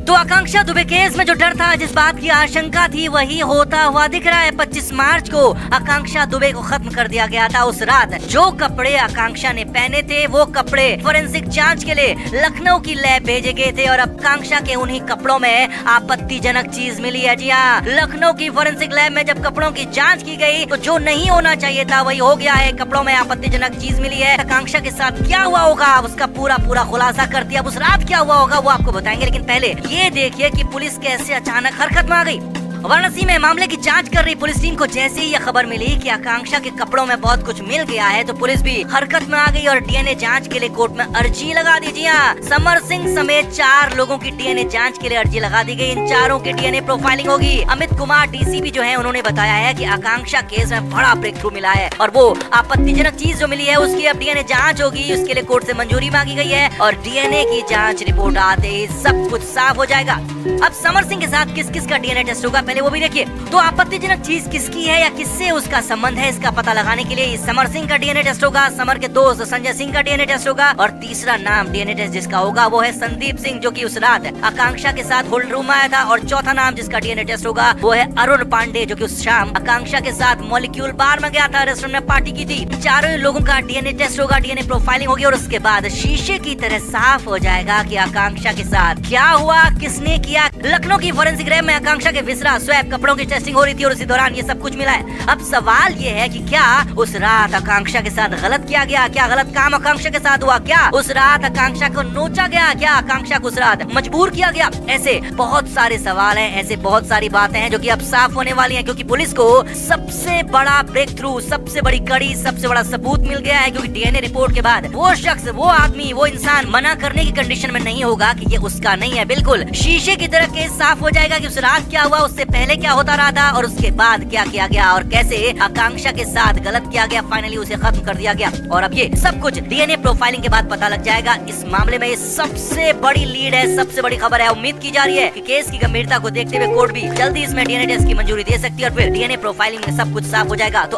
तो आकांक्षा दुबे केस में जो डर था, जिस बात की आशंका थी, वही होता हुआ दिख रहा है। 25 मार्च को आकांक्षा दुबे को खत्म कर दिया गया था। उस रात जो कपड़े आकांक्षा ने पहने थे, वो कपड़े फोरेंसिक जांच के लिए लखनऊ की लैब भेजे गए थे और आकांक्षा के उन्हीं कपड़ों में आपत्तिजनक चीज मिली है। जी हाँ, लखनऊ की फोरेंसिक लैब में जब कपड़ों की जांच की गई तो जो नहीं होना चाहिए था वही हो गया है। कपड़ों में आपत्तिजनक चीज मिली है। आकांक्षा के साथ क्या हुआ होगा उसका पूरा खुलासा कर दिया। अब उस रात क्या हुआ होगा वो आपको बताएंगे, लेकिन पहले ये देखिए कि पुलिस कैसे अचानक हरकत में आ गई। वाराणसी में मामले की जांच कर रही पुलिस टीम को जैसे ही यह खबर मिली कि आकांक्षा के कपड़ों में बहुत कुछ मिल गया है, तो पुलिस भी हरकत में आ गई और डीएनए जांच के लिए कोर्ट में अर्जी लगा दी। जी हाँ, समर सिंह समेत 4 लोगों की डीएनए जांच के लिए अर्जी लगा दी गई। इन चारों के डीएनए प्रोफाइलिंग होगी। अमित कुमार डीसीपी जो है, उन्होंने बताया है कि आकांक्षा केस में बड़ा ब्रेक थ्रू मिला है और वो आपत्तिजनक चीज जो मिली है उसकी अब डीएनए जाँच होगी। उसके लिए कोर्ट से मंजूरी मांगी गई है और डीएनए की जाँच रिपोर्ट आते ही सब कुछ साफ हो जाएगा। अब समर सिंह के साथ किस किस का डीएनए टेस्ट होगा पहले वो भी देखिए। तो आपत्तिजनक चीज किसकी है या किससे उसका संबंध है, इसका पता लगाने के लिए समर सिंह का डीएनए टेस्ट होगा, समर के दोस्त संजय सिंह का डीएनए टेस्ट होगा और तीसरा नाम डीएनए टेस्ट जिसका होगा वो है संदीप सिंह, जो कि उस रात आकांक्षा के साथ होल्ड रूम आया था। और चौथा नाम जिसका डीएनए टेस्ट होगा वो है अरुण पांडे, जो कि उस शाम आकांक्षा के साथ मॉलिक्यूल बार में गया था, रेस्टोरेंट में पार्टी की थी। चारों लोगों का डीएनए टेस्ट होगा, डीएनए प्रोफाइलिंग होगी और उसके बाद शीशे की तरह साफ हो जाएगा कि आकांक्षा के साथ क्या हुआ, किसने किया। लखनऊ की फोरेंसिक लैब में आकांक्षा के विसरा स्वैप कपड़ों की टेस्टिंग हो रही थी और उसी दौरान ये सब कुछ मिला है। अब सवाल ये है कि क्या उस रात आकांक्षा के साथ गलत किया गया, क्या गलत काम आकांक्षा के साथ हुआ, क्या उस रात आकांक्षा को नोचा गया, क्या आकांक्षा को उस रात मजबूर किया गया। ऐसे बहुत सारे सवाल हैं, ऐसे बहुत सारी बातें हैं जो कि अब साफ होने वाली हैं, क्योंकि पुलिस को सबसे बड़ा ब्रेक थ्रू, सबसे बड़ी कड़ी, सबसे बड़ा सबूत मिल गया है। क्योंकि डीएनए रिपोर्ट के बाद वो शख्स, वो आदमी, वो इंसान मना करने की कंडीशन में नहीं होगा कि ये उसका नहीं है। बिल्कुल शीशे की तरह केस साफ हो जाएगा कि उस रात क्या हुआ, उससे पहले क्या होता रहा था और उसके बाद क्या किया गया और कैसे आकांक्षा के साथ गलत किया गया। फाइनली उसे खत्म कर दिया गया और अब ये सब कुछ डीएनए प्रोफाइलिंग के बाद पता लग जाएगा। इस मामले में ये सबसे बड़ी लीड है, सबसे बड़ी खबर है। उम्मीद की जा रही है कि केस की गंभीरता को देखते हुए कोर्ट भी जल्दी इसमें डीएनए टेस्ट की मंजूरी दे सकती है और फिर डीएनए प्रोफाइलिंग में सब कुछ साफ हो जाएगा। तो